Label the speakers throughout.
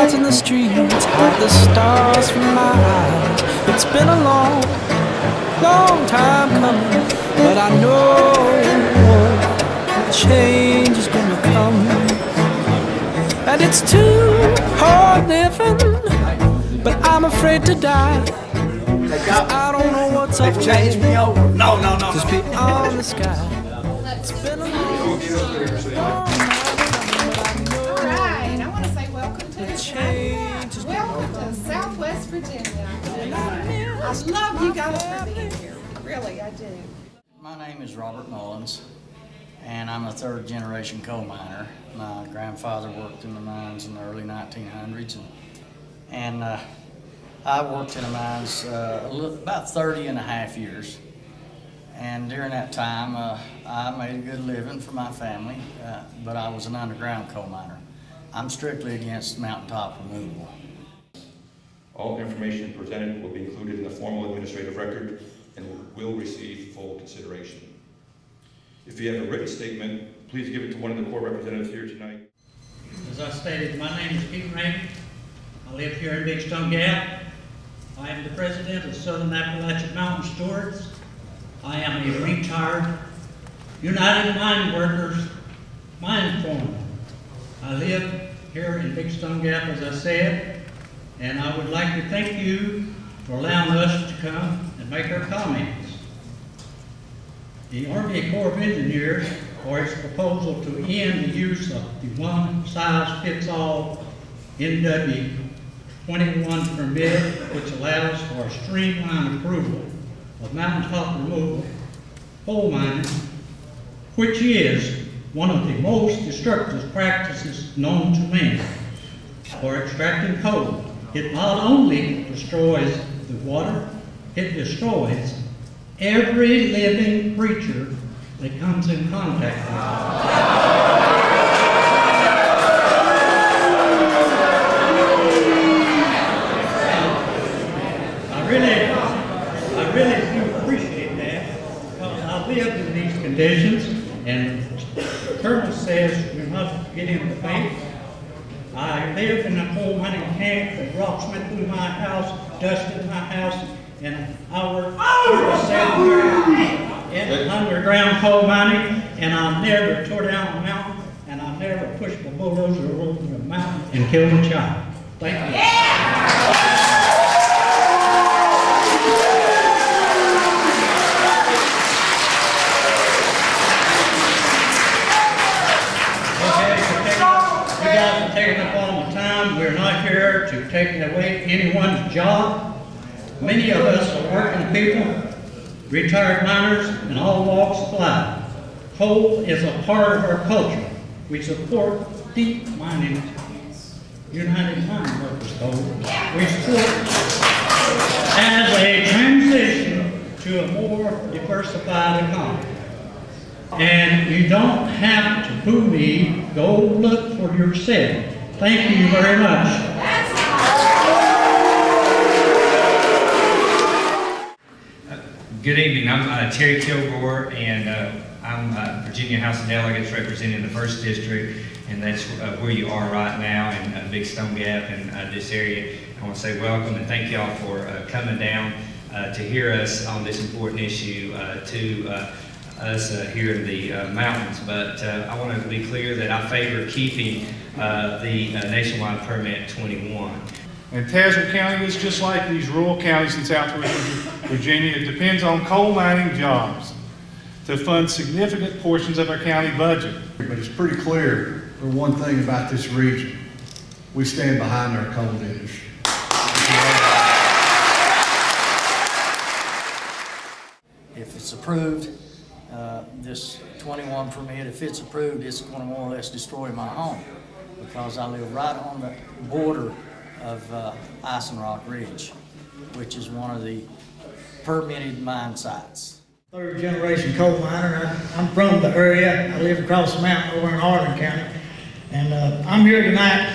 Speaker 1: lights in the streets hide the stars from my eyes. It's been a long, long time coming, but I know change is gonna come. And it's too hard living, but I'm afraid to die. I don't know what's up
Speaker 2: changed me over. No.
Speaker 1: just beyond the sky. It's been a long
Speaker 3: Alright, I want to say welcome to the change. Welcome to Southwest Virginia. I love you guys for being here. Really, I do.
Speaker 2: My name is Robert Mullins, and I'm a third generation coal miner. My grandfather worked in the mines in the early 1900s, and I worked in the mines about 30 and a half years. And during that time, I made a good living for my family, but I was an underground coal miner. I'm strictly against mountaintop removal.
Speaker 4: All information presented will be included in the formal administrative record and will receive full consideration. If you have a written statement, please give it to one of the Corps representatives here tonight.
Speaker 5: As I stated, my name is Pete Rainey. I live here in Big Stone Gap. I am the president of Southern Appalachian Mountain Stewards. I am a retired United Mine Workers mine foreman. I live here in Big Stone Gap, as I said, and I would like to thank you for allowing us to come and make our comments. The Army Corps of Engineers, for its proposal to end the use of the one-size-fits-all NW21 permit, which allows for a streamlined approval of mountaintop removal, coal mining, which is one of the most destructive practices known to man for extracting coal. It not only destroys the water, it destroys every living creature that comes in contact with it. I really do appreciate that, because I lived in these conditions, and the Colonel says we're not getting the bank. I lived in a coal mining camp that rocks went through my house, dust in my house, and I worked 7 years in underground coal mining, and I never tore down a mountain, and I never pushed a bulldozer over a mountain and killed a child. Thank you. Taking up all the time. We're not here to take away anyone's job. Many of us are working people, retired miners, and all walks of life. Coal is a part of our culture. We support deep mining, United Mine Workers Coal. We support as a transition to a more diversified economy. And you don't have to boo me, go look for yourself. Thank you very much.
Speaker 6: Good evening, I'm Terry Kilgore, and I'm Virginia House of Delegates representing the 1st District, and that's where you are right now in Big Stone Gap in this area. I want to say welcome and thank y'all for coming down to hear us on this important issue to us here in the mountains, but I want to be clear that I favor keeping the nationwide permit 21.
Speaker 7: And Tazewell County is just like these rural counties in southwest Virginia. It depends on coal mining jobs to fund significant portions of our county budget.
Speaker 8: But it's pretty clear for one thing about this region: we stand behind our coal industry.
Speaker 2: If it's approved, this 21 permit, if it's approved, it's going to more or less destroy my home, because I live right on the border of Ice and Rock Ridge, which is one of the permitted mine sites.
Speaker 9: Third generation coal miner. I'm from the area. I live across the mountain over in Hardin County. And I'm here tonight,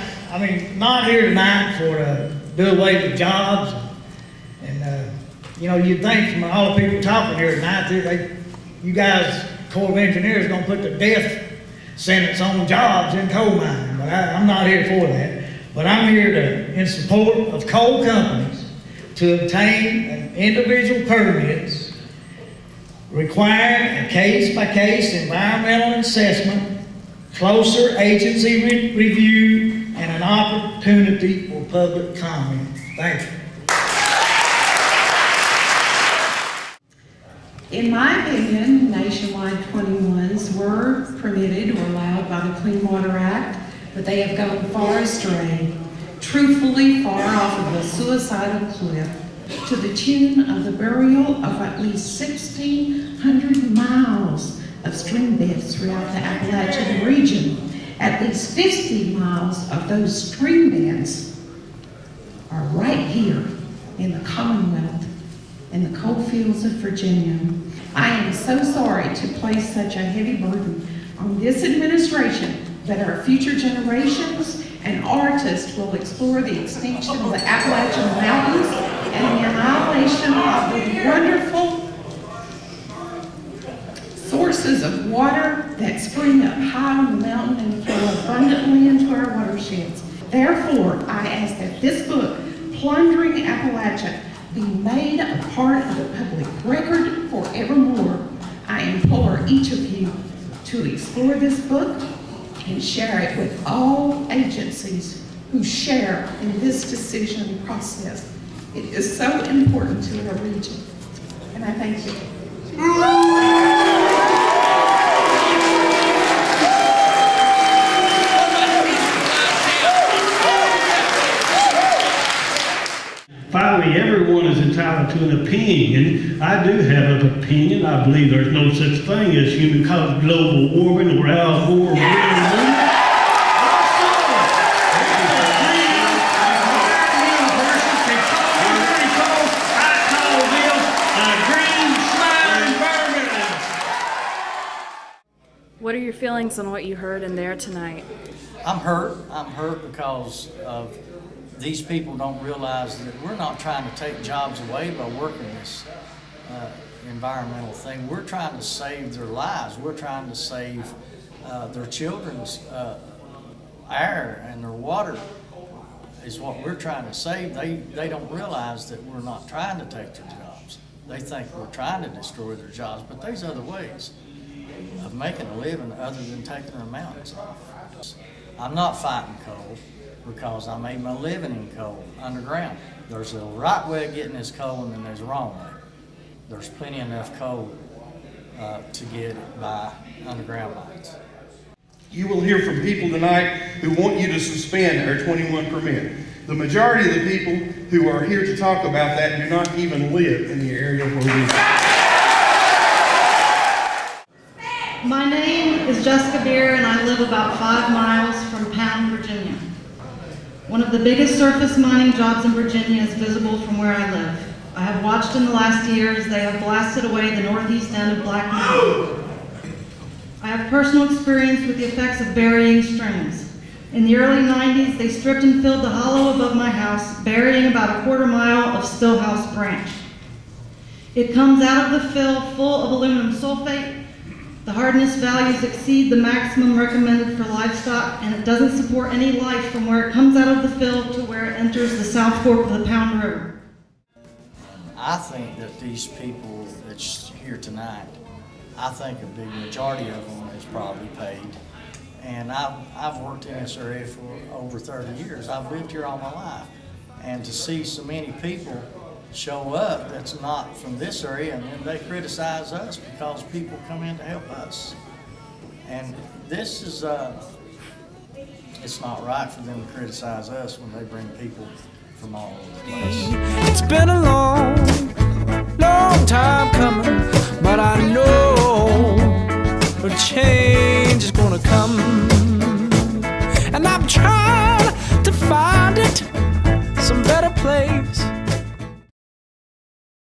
Speaker 9: not here tonight to do away with jobs. And you know, you'd think from all the people talking here tonight, you guys, Corps of Engineers, gonna put the death sentence on jobs in coal mining, but I'm not here for that. But I'm here in support of coal companies to obtain individual permits, requiring a case-by-case environmental assessment, closer agency review, and an opportunity for public comment. Thank you.
Speaker 3: In my opinion, nationwide 21s were permitted or allowed by the Clean Water Act, but they have gone far astray, truthfully far off of a suicidal cliff, to the tune of the burial of at least 1,600 miles of stream beds throughout the Appalachian region. At least 50 miles of those stream beds are right here in the Commonwealth, in the coal fields of Virginia. I am so sorry to place such a heavy burden on this administration, but our future generations and artists will explore the extinction of the Appalachian Mountains and the annihilation of the wonderful sources of water that spring up high on the mountain and flow abundantly into our watersheds. Therefore, I ask that this book, Plundering Appalachia, be made a part of the public record forevermore. I implore each of you to explore this book and share it with all agencies who share in this decision process. It is so important to our region. And I thank you.
Speaker 10: Finally, everyone is entitled to an opinion. I do have an opinion. I believe there's no such thing as human-caused global warming or Al Gore.
Speaker 11: What are your feelings on what you heard in there tonight?
Speaker 2: I'm hurt. I'm hurt because of these people don't realize that we're not trying to take jobs away by working this environmental thing. We're trying to save their lives. We're trying to save their children's air and their water is what we're trying to save. They don't realize that we're not trying to take their jobs. They think we're trying to destroy their jobs, but there's other ways of making a living other than taking their mountains off. I'm not fighting coal, because I made my living in coal underground. There's a right way of getting this coal and then there's a wrong way. There's plenty enough coal to get it by underground mines.
Speaker 12: You will hear from people tonight who want you to suspend our 21 permit. The majority of the people who are here to talk about that do not even live in the area where we live.
Speaker 13: My name is Jessica Beer and I live about 5 miles from Pound, Virginia. One of the biggest surface mining jobs in Virginia is visible from where I live. I have watched in the last year as they have blasted away the northeast end of Black Mountain. I have personal experience with the effects of burying streams. In the early 90s, they stripped and filled the hollow above my house, burying about a quarter mile of Stillhouse Branch. It comes out of the fill full of aluminum sulfate. The hardness values exceed the maximum recommended for livestock, and it doesn't support any life from where it comes out of the fill to where it enters the South Fork of the Pound River.
Speaker 2: I think that these people that's here tonight, I think a big majority of them is probably paid. And I've worked in this area for over 30 years. I've lived here all my life. And to see so many people show up that's not from this area, and then they criticize us because people come in to help us. And this is, it's not right for them to criticize us when they bring people from all over the place.
Speaker 1: It's been a long, long time coming, but I know a change is gonna come. And I'm trying to find it, some better place